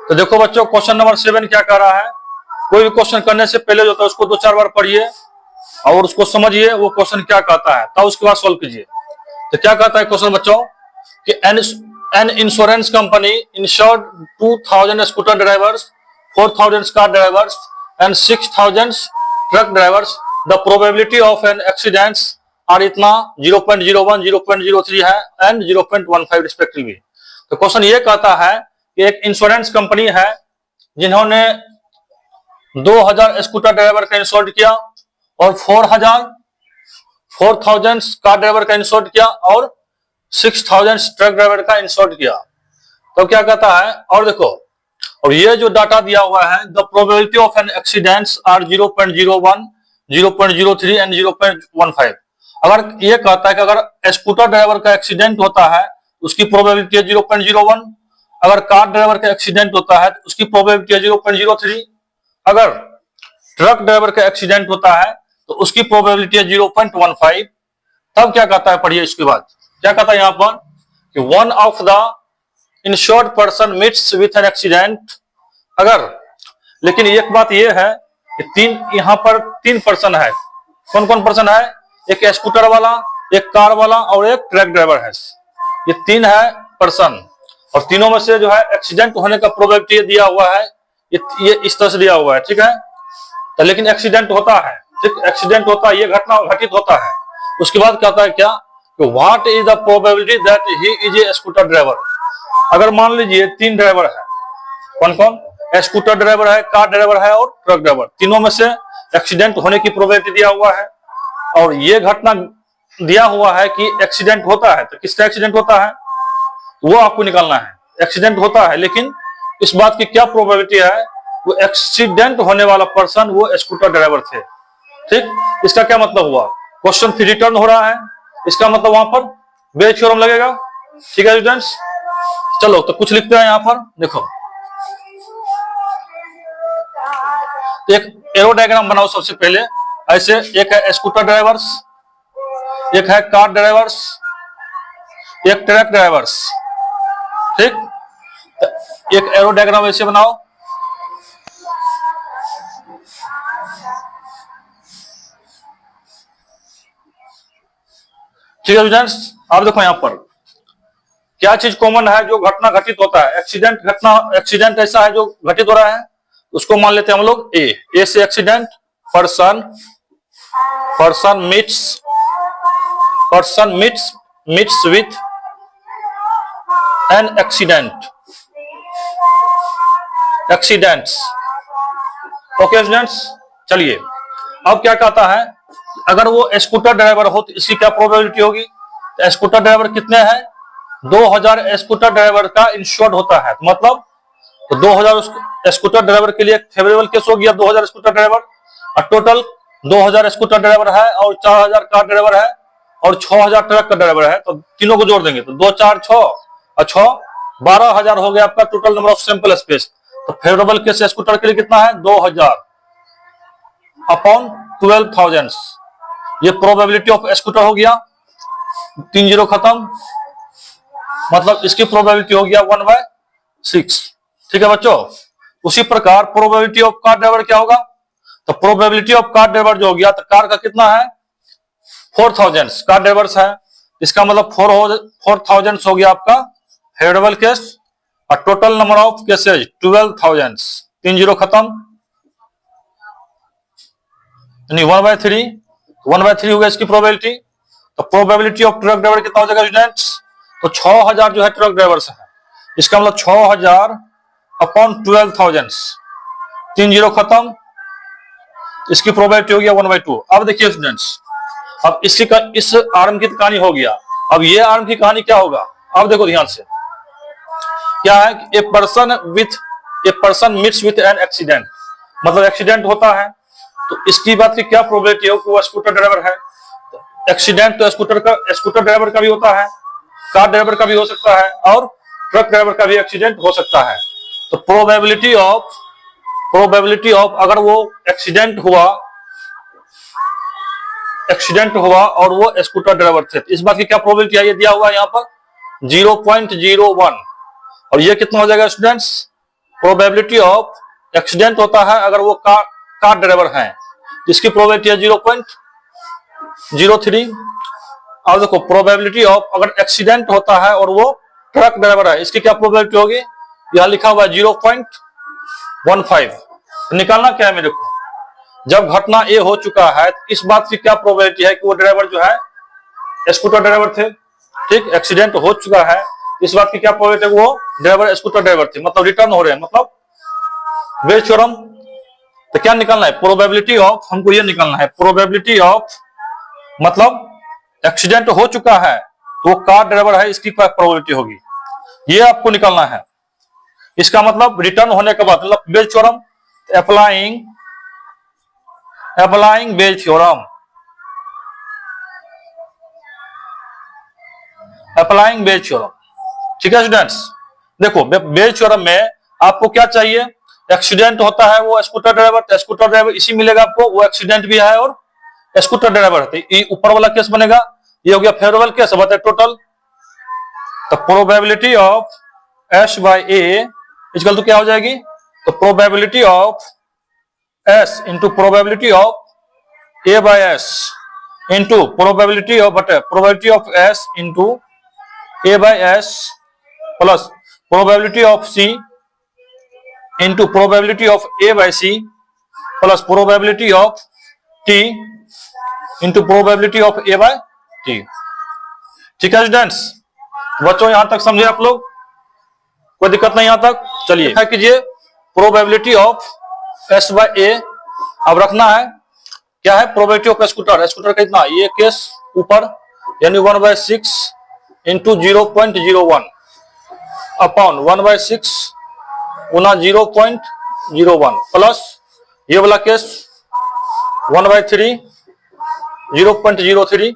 तो देखो बच्चों, क्वेश्चन नंबर 7 क्या कह रहा है। कोई भी क्वेश्चन करने से पहले जो होता है उसको 2-4 बार पढ़िए और उसको समझिए वो क्वेश्चन क्या कहता है, तब उसके बाद सॉल्व कीजिए। तो क्या कहता है क्वेश्चन बच्चों कि an insurance company insured 2000 scooter drivers, 4000 car drivers and 6000 truck drivers. The probability of an accidents are इतना 0.01, 0.03 है एंड 0.15 रिस्पेक्टिवली। तो क्वेश्चन ये कहता है कि एक इंश्योरेंस कंपनी है जिन्होंने 2000 स्कूटर ड्राइवर का इंश्योर्ड किया और 4000 कार ड्राइवर का इंश्योर्ड किया और 6000 ट्रक ड्राइवर का इंश्योर्ड किया। तो क्या कहता है, और देखो, और ये जो डाटा दिया हुआ है, the probability of an accidents are 0.01, 0.03 and 0.15। अगर ये कहता है कि अगर स्कूटर ड्राइवर का एक्सीडेंट होता है उसकी प्रोबेबिलिटी है 0.01, अगर कार ड्राइवर का एक्सीडेंट होता है तो उसकी प्रोबेबिलिटी है 0.03, अगर ट्रक ड्राइवर का एक्सीडेंट होता है तो उसकी प्रोबेबिलिटी है 0.15। तब क्या कहता है, पढ़िए इसके बाद क्या कहता है यहाँ पर कि one of the insured person meets with an accident. अगर, लेकिन एक बात यह है कि यहाँ पर 3 पर्सन है। कौन कौन पर्सन है? एक स्कूटर वाला, एक कार वाला और एक ट्रक ड्राइवर है। ये 3 है पर्सन और तीनों में से जो है एक्सीडेंट होने का प्रोबेबिलिटी दिया हुआ है, ये इस तरह से दिया हुआ है, ठीक है। तो लेकिन एक्सीडेंट होता है, ठीक, एक्सीडेंट होता है, ये घटना घटित होता है। उसके बाद कहता है क्या कि what is the probability that he is a scooter driver. अगर मान लीजिए 3 ड्राइवर है, कौन कौन? स्कूटर ड्राइवर है, कार ड्राइवर है और ट्रक ड्राइवर, तीनों में से एक्सीडेंट होने की प्रोबेबिलिटी दिया हुआ है और ये घटना दिया हुआ है कि एक्सीडेंट होता है। तो किसका एक्सीडेंट होता है वो आपको निकालना है। एक्सीडेंट होता है लेकिन इस बात की क्या प्रोबेबिलिटी है, वो एक्सीडेंट होने वाला पर्सन वो स्कूटर ड्राइवर थे, ठीक। इसका क्या मतलब हुआ, क्वेश्चन फिर रिटर्न हो रहा है, इसका मतलब वहां पर बेयस थ्योरम लगेगा, ठीक है स्टूडेंट्स। चलो तो कुछ लिखते हैं यहाँ पर, देखो एक एरो डायग्राम बनाओ सबसे पहले ऐसे। एक है स्कूटर ड्राइवर्स, एक है कार ड्राइवर्स, एक ट्रक ड्राइवर्स, ठीक। तो एक एरो डायग्राम ऐसे बनाओ। ठीक है स्टूडेंट्स, अब देखो यहाँ पर क्या चीज कॉमन है जो घटना घटित होता है। एक्सीडेंट घटना, एक्सीडेंट ऐसा है जो घटित हो रहा है, उसको मान लेते हैं हम लोग ए से accident, person meets with an accidents. Okay students, चलिए अब क्या कहता है, अगर वो स्कूटर ड्राइवर हो तो इसकी क्या प्रोबेबिलिटी होगी। तो स्कूटर ड्राइवर कितने हैं, 2000 स्कूटर ड्राइवर का इंश्योर्ड होता है, तो मतलब तो 2000 स्कूटर ड्राइवर के लिए फेवरेबल केस हो गया 2000 स्कूटर ड्राइवर, और टोटल 2000 स्कूटर ड्राइवर है और 4000 कार ड्राइवर है और 6000 ट्रक का ड्राइवर है। तो तीनों को जोड़ देंगे तो 2 4 6 और 6 12,000 हो गया आपका total number of sample space. तो फेवरेबल केस स्कूटर के लिए कितना है, 2000 अपॉन 12,000। ये प्रोबेबिलिटी ऑफ स्कूटर हो गया, 3 0 खत्म, मतलब इसकी प्रोबेबिलिटी हो गया 1/6, ठीक है बच्चों। उसी प्रकार प्रोबेबिलिटी ऑफ कार ड्राइवर क्या होगा, तो प्रोबेबिलिटी ऑफ कार ड्राइवर जो हो गया, तो कार का कितना है 4000 कार ड्राइवर्स है, इसका मतलब 4000 हो गया आपका फेवरेबल केस और टोटल नंबर ऑफ केसेज 12,000, 3 0 खत्म, यानी 1/3 हो गया इसकी प्रोबेबिलिटी। तो प्रोबेबिलिटी ऑफ ट्रक ड्राइवर कितना हो जाएगा स्टूडेंट्स, तो 6000 जो है ट्रक ड्राइवर्स है, इसका मतलब 6000 अपॉन 12,000, 3 0 खत्म, इसकी प्रोबेबिलिटी हो गया 1/2। अब देखिए स्टूडेंट्स, अब इस आर्म की कहानी हो गया, अब ये आर्म की कहानी क्या होगा, अब देखो ध्यान से क्या है, a person meets with an accident, मतलब एक्सीडेंट होता है तो इसकी बात की क्या प्रोबेबिलिटी हो कि वो स्कूटर ड्राइवर है। एक्सीडेंट तो स्कूटर ड्राइवर का भी होता है, कार ड्राइवर का भी हो सकता है और ट्रक ड्राइवर का भी एक्सीडेंट हो सकता है। तो प्रोबेबिलिटी ऑफ अगर वो एक्सीडेंट हुआ और वो स्कूटर ड्राइवर थे, इस बात की क्या प्रोबेबिलिटी है, ये दिया हुआ है यहाँ पर 0.01, और ये कितना हो जाएगा स्टूडेंट्स प्रोबेबिलिटी ऑफ एक्सीडेंट होता है अगर वो कार ड्राइवर है, जिसकी प्रोबेबिलिटी है 0.03। और देखो प्रोबेबिलिटी ऑफ अगर एक्सीडेंट होता है और वो ट्रक ड्राइवर है, इसकी क्या प्रोबेबिलिटी होगी, यहां लिखा हुआ है 0.15। निकालना क्या है मेरे को, जब घटना ए हो चुका है तो इस बात की क्या प्रोबेबिलिटी है कि वो ड्राइवर जो है स्कूटर ड्राइवर थे, ठीक, एक्सीडेंट हो चुका है, इस बात की क्या प्रोबेबिलिटी है वो ड्राइवर स्कूटर ड्राइवर थे, मतलब रिटर्न हो रहे हैं, मतलब बेल थ्योरम। तो क्या निकालना है, प्रोबेबिलिटी ऑफ, हमको ये निकालना है प्रोबेबिलिटी ऑफ, मतलब एक्सीडेंट हो चुका है तो वो कार ड्राइवर है, इसकी क्या प्रोबेबिलिटी होगी, ये आपको निकालना है। इसका मतलब रिटर्न होने के बाद, मतलब Bayes theorem, applying Bayes theorem, applying Bayes theorem. ठीक है स्टूडेंट्स, देखो बेल थ्योरम में आपको क्या चाहिए, एक्सीडेंट होता है वो स्कूटर ड्राइवर, स्कूटर ड्राइवर इसी मिलेगा आपको, वो एक्सीडेंट भी है और स्कूटर ड्राइवर है, तो ये ऊपर वाला केस बनेगा, ये हो गया फेवरेबल केस, बताए टोटल। तो probability of S by A equal to क्या हो जाएगी, तो probability of S into probability of A by S into probability of probability of S into A by S plus probability of C into probability of A by C plus probability of T into probability of A by T. ठीक है students, बच्चों यहां तक समझे आप लोग, कोई दिक्कत नहीं यहां तक। चलिए क्या कीजिए, प्रोबेबिलिटी ऑफ एस बाय ए अब रखना है, क्या है प्रोबेबिलिटी ऑफ स्कूटर, स्कूटर कितना, ये केस ऊपर यानी 1/6 इंटू 0.01 अपॉन 1/6 गुना 0.01 प्लस ये वाला केस 1/3 0.03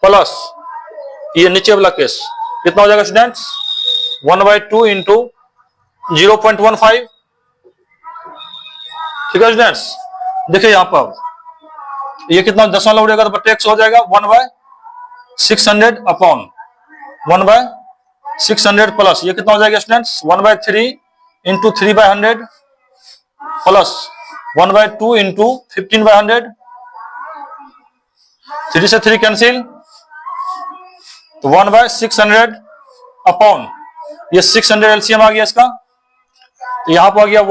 प्लस ये नीचे वाला केस कितना हो जाएगा स्टूडेंट्स, 1/2 इंटू 0.15। ठीक है स्टूडेंट्स, देखिए यहां पर ये कितना दशमलव उड़ेगा तो टेक्स हो जाएगा 1/600 अपॉन 1/600 प्लस ये कितना हो जाएगा स्टूडेंट्स, 1/3 इंटू 3/100 प्लस 1/2 इंटू 15/100, 3 से 3 कैंसिल, तो 1/600 अपॉन ये 600 एलसीएम आ गया इसका, तो यहां पर आ गया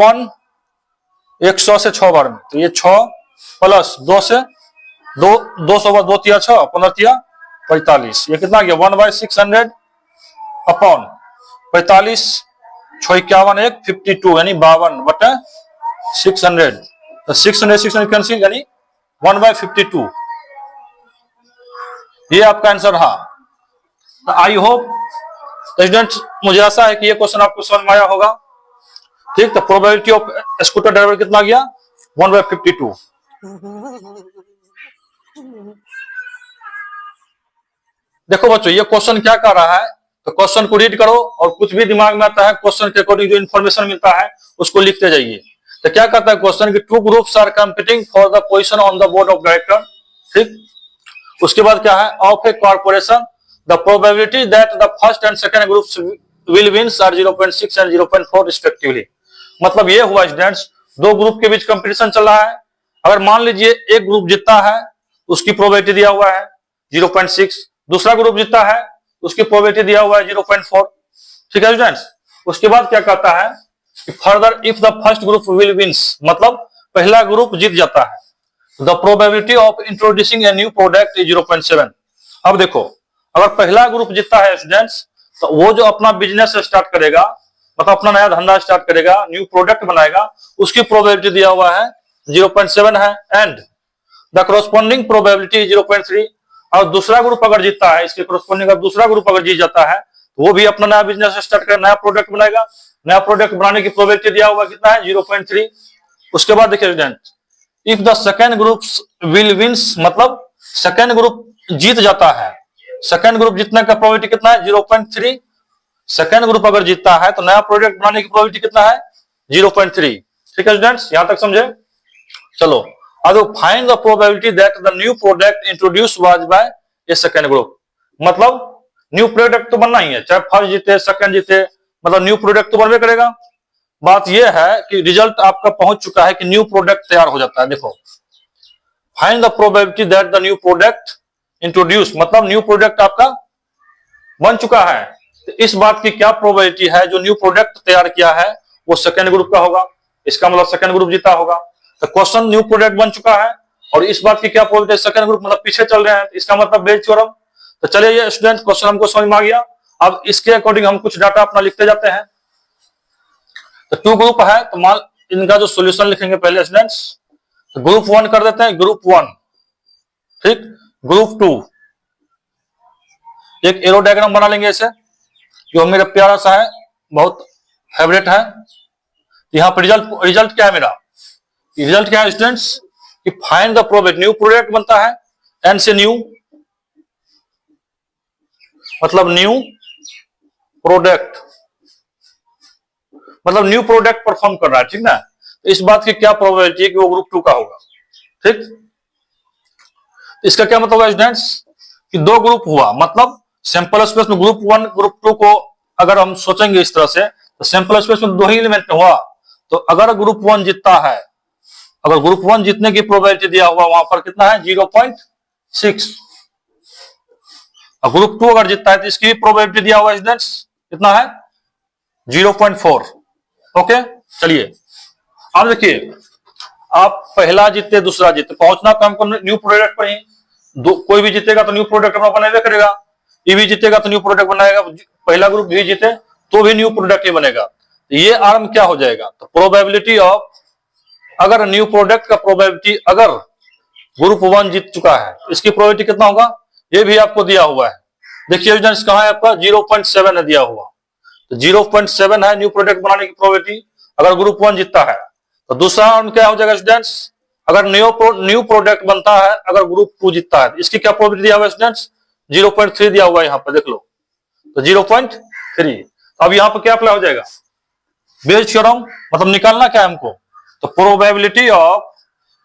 100 से 6 बार में, तो ये 6 प्लस 2 से 200 बार 2 तिया 6 15 तिया 45, ये कितना आ गया 1/600 अपॉन 45 6 51 1 52 यानी 52/600, तो 600 कैंसिल यानी 1/52, ये आपका आंसर रहा। आई होप स्टूडेंट्स, मुझे आशा है कि ये क्वेश्चन आपको समझ में आया होगा। ठीक, तो प्रोबेबिलिटी ऑफ स्कूटर ड्राइवर कितना गया 1/52। देखो बच्चों ये क्वेश्चन क्या कर रहा है, तो क्वेश्चन को रीड करो और कुछ भी दिमाग में आता है क्वेश्चन के अकॉर्डिंग जो इन्फॉर्मेशन मिलता है उसको लिखते जाइए। तो क्या कहता है क्वेश्चन की, 2 groups are competing for the position on the board of director. ठीक, उसके बाद क्या है, of a corporation the probability that the first and second groups will wins are 0.6 and 0.4 respectively. मतलब ये हुआ स्टूडेंट्स, 2 ग्रुप के बीच कंपटीशन चल रहा है, अगर मान लीजिए एक ग्रुप जीतता है उसकी प्रोबेबिलिटी दिया हुआ है 0.6, दूसरा ग्रुप जीतता है उसकी प्रोबेबिलिटी दिया हुआ है 0.4। ठीक है स्टूडेंट्स, उसके बाद क्या कहता है कि further if the first group will wins, मतलब पहला ग्रुप जीत जाता है, the probability of introducing a new product is 0.7। अब देखो अगर पहला ग्रुप जीतता है स्टूडेंट्स, तो वो जो अपना बिजनेस स्टार्ट करेगा, मतलब अपना नया धंधा स्टार्ट करेगा, न्यू प्रोडक्ट बनाएगा, उसकी प्रोबेबिलिटी दिया हुआ है 0.7 है, एंड द कॉरस्पॉन्डिंग प्रोबेबिलिटी 0.3। और दूसरा ग्रुप अगर जीतता है, इसके कॉरस्पॉन्डिंग दूसरा ग्रुप अगर जीत जाता है, तो वो भी अपना नया बिजनेस स्टार्ट करेगा, नया प्रोडक्ट बनाएगा, नया प्रोडक्ट बनाने की प्रोबेबिलिटी दिया हुआ कितना है 0.3। उसके बाद देखिए student, if the second group will wins, मतलब सेकेंड ग्रुप जीत जाता है, सेकेंड ग्रुप जीतने का प्रोबेबिलिटी कितना है 0.3। सेकेंड ग्रुप अगर जीतता है तो नया प्रोडक्ट बनाने की प्रोबेबिलिटी कितना है 0.3। ठीक है स्टूडेंट्स, यहां तक समझे। चलो अब find the probability that the new product introduce was by A second group. मतलब न्यू प्रोडक्ट तो बनना ही है, चाहे फर्स्ट जीते सेकेंड जीते, मतलब न्यू प्रोडक्ट तो बनवे करेगा। बात यह है कि रिजल्ट आपका पहुंच चुका है कि न्यू प्रोडक्ट तैयार हो जाता है। देखो, find the probability that the new product introduce, मतलब न्यू प्रोडक्ट आपका बन चुका है, तो इस बात की क्या प्रोबेबिलिटी है जो न्यू प्रोडक्ट तैयार किया है वो सेकेंड ग्रुप का होगा, इसका मतलब सेकेंड ग्रुप जीता होगा। तो क्वेश्चन न्यू प्रोडक्ट बन चुका है और इस बात की क्या प्रोबेबिलिटी, सेकेंड ग्रुप मतलब पीछे चल रहे हैं, इसका मतलब बेल थ्योरम। तो चलिए ये स्टूडेंट क्वेश्चन हमको समझ में आ गया। अब इसके अकॉर्डिंग हम कुछ डाटा अपना लिखते जाते हैं। तो टू ग्रुप है, तो मान इनका जो सोल्यूशन लिखेंगे पहले स्टूडेंट्स, तो ग्रुप 1 कर देते हैं, ग्रुप 1, ठीक। ग्रुप 2 एक एरो डायग्राम बना लेंगे ऐसे, जो मेरा प्यारा सा है, बहुत फेवरेट है। यहाँ पर रिजल्ट क्या है मेरा, रिजल्ट क्या है स्टूडेंट्स कि find the product, new product बनता है, एन से न्यू मतलब न्यू प्रोडक्ट, मतलब न्यू प्रोडक्ट परफॉर्म कर रहा है, ठीक ना। तो इस बात की क्या प्रोबेबिलिटी है कि वो ग्रुप 2 का होगा, ठीक। इसका क्या मतलब है स्टूडेंट्स कि दो ग्रुप हुआ, मतलब सैंपल स्पेस में ग्रुप 1 ग्रुप 2 को अगर हम सोचेंगे इस तरह से, तो सैंपल स्पेस में दो ही एलिमेंट हुआ, तो अगर ग्रुप 1 जीतता है, अगर ग्रुप 1 जीतने की प्रोबेबिलिटी दिया हुआ वहां पर कितना है 0.6, और ग्रुप 2 अगर जीतता है तो इसकी प्रोबेबिलिटी दिया हुआ स्टूडेंट्स कितना है 0.4। ओके, चलिए अब देखिए, आप पहला जीते दूसरा जीते, पहुंचना तो हमको न्यू प्रोडक्ट पर ही, कोई भी जीतेगा तो न्यू प्रोडक्ट अपना बनाएगा करेगा, ये भी जीतेगा तो न्यू प्रोडक्ट बनाएगा, पहला ग्रुप भी जीते तो भी न्यू प्रोडक्ट ही बनेगा। ये आर्म क्या हो जाएगा, तो प्रोबेबिलिटी ऑफ, अगर न्यू प्रोडक्ट का प्रोबेबिलिटी, अगर ग्रुप 1 जीत चुका है इसकी प्रोबेबिलिटी कितना होगा, ये भी आपको दिया हुआ है। देखिए एविडेंस कहां है आपका 0.7 है दिया हुआ, तो 0.7 है न्यू प्रोडक्ट बनाने की प्रोबेबिलिटी अगर ग्रुप 1 जीतता है। तो दूसरा आर्म क्या हो जाएगा स्टूडेंट्स, अगर न्यू प्रोडक्ट बनता है अगर ग्रुप 2 जीतता है, इसकी क्या प्रोबेबिलिटी दिया हुआ है स्टूडेंट्स 0.3 दिया हुआ है यहाँ पर, देख लो, तो 0.3। अब यहाँ पर क्या अप्लाई हो जाएगा, बेल थ्योरम, मतलब निकालना क्या है हमको, तो प्रोबेबिलिटी ऑफ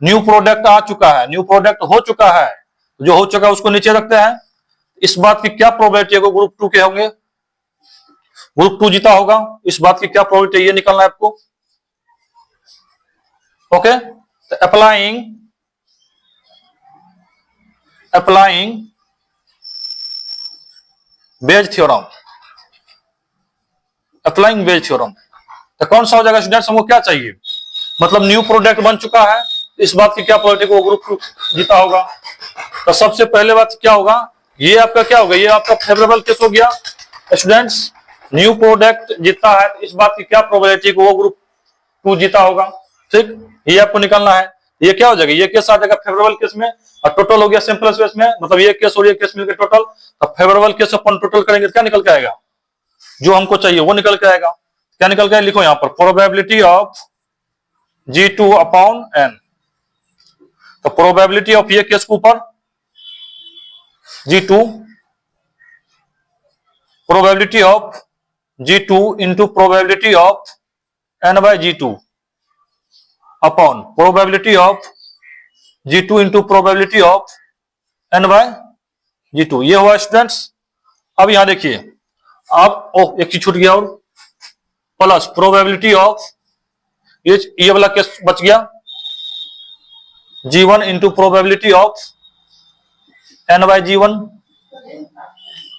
न्यू प्रोडक्ट आ चुका है, न्यू प्रोडक्ट हो चुका है, जो हो चुका है उसको नीचे रखते हैं, इस बात की क्या प्रोबेबिलिटी है ग्रुप 2 के होंगे, ग्रुप 2 जीता होगा, इस बात की क्या प्रोबेबिलिटी ये निकालना है आपको। ओके, तो applying Bayes theorem, applying Bayes theorem, तो कौन सा हो जाएगा स्टूडेंट्स, हमको क्या चाहिए, मतलब न्यू प्रोडक्ट बन चुका है, इस बात की क्या प्रोबेबिलिटी को ग्रुप 2 जीता होगा। तो सबसे पहले बात क्या होगा, ये आपका क्या होगा, ये आपका फेवरेबल केस हो गया स्टूडेंट्स, न्यू प्रोडक्ट जीता है, इस बात की क्या प्रोबेबिलिटी को वो ग्रुप 2 जीता होगा, ठीक। ये आपको निकालना है, ये क्या हो जाएगा, ये केस आ जाएगा फेवरेबल केस में, और टोटल हो गया सैंपल स्पेस में, मतलब ये केस और ये केस मिलकर टोटल, तो फेवरेबल केस अपन टोटल करेंगे तो क्या निकल के आएगा, जो हमको चाहिए वो निकल के आएगा। क्या निकल के, लिखो यहां पर probability of G2 upon N, तो प्रोबेबिलिटी ऑफ ये केस के ऊपर G2, probability of G2 into probability of N by G2 upon probability of G2 into probability of N by G2, ये हुआ स्टूडेंट्स। अब यहां देखिए, अब एक चीज छूट गया, और प्लस प्रोबेबिलिटी ऑफ ये वाला केस बच गया G1 into probability of N by G1,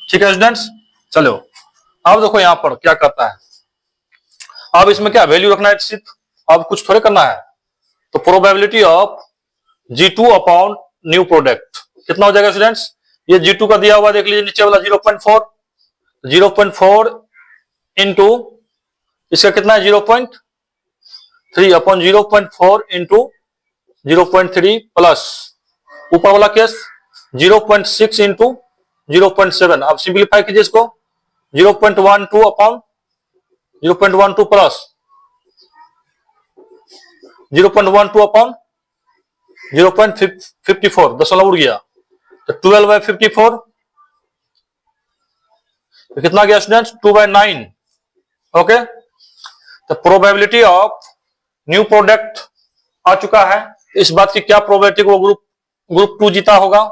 ठीक है स्टूडेंट्स। चलो अब देखो यहां पर क्या करता है, अब इसमें क्या वैल्यू रखना है सिर्फ, अब कुछ थोड़े करना है, तो probability of G2 upon new product कितना हो जाएगा स्टूडेंट्स, ये G2 का दिया हुआ देख लीजिए नीचे वाला 0.4, 0.4 इंटू इसका कितना है 0.3 अपॉन 0.4 इंटू 0.3 प्लस ऊपर वाला केस 0.6 इंटू 0.7, अब सिंप्लीफाई कीजिए इसको 0.12 अपॉन 0.12 प्लस 0.12 अपॉन 0.54, दशमलव उड़ गया, तो 12/54, तो कितना गया स्टूडेंट्स 2/9। ओके, तो प्रोबेबिलिटी ऑफ न्यू प्रोडक्ट आ चुका है, इस बात की क्या प्रोबेबिलिटी को ग्रुप 2 जीता होगा,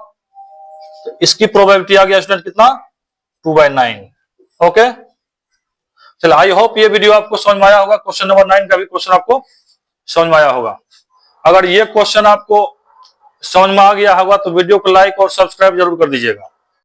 तो इसकी प्रोबेबिलिटी आ गया स्टूडेंट कितना 2/9। ओके, चलो, आई होप ये वीडियो आपको समझ में आया होगा। क्वेश्चन नंबर 9 का भी क्वेश्चन आपको समझ में आया होगा। अगर ये क्वेश्चन आपको समझ में आ गया होगा तो वीडियो को लाइक और सब्सक्राइब जरूर कर दीजिएगा।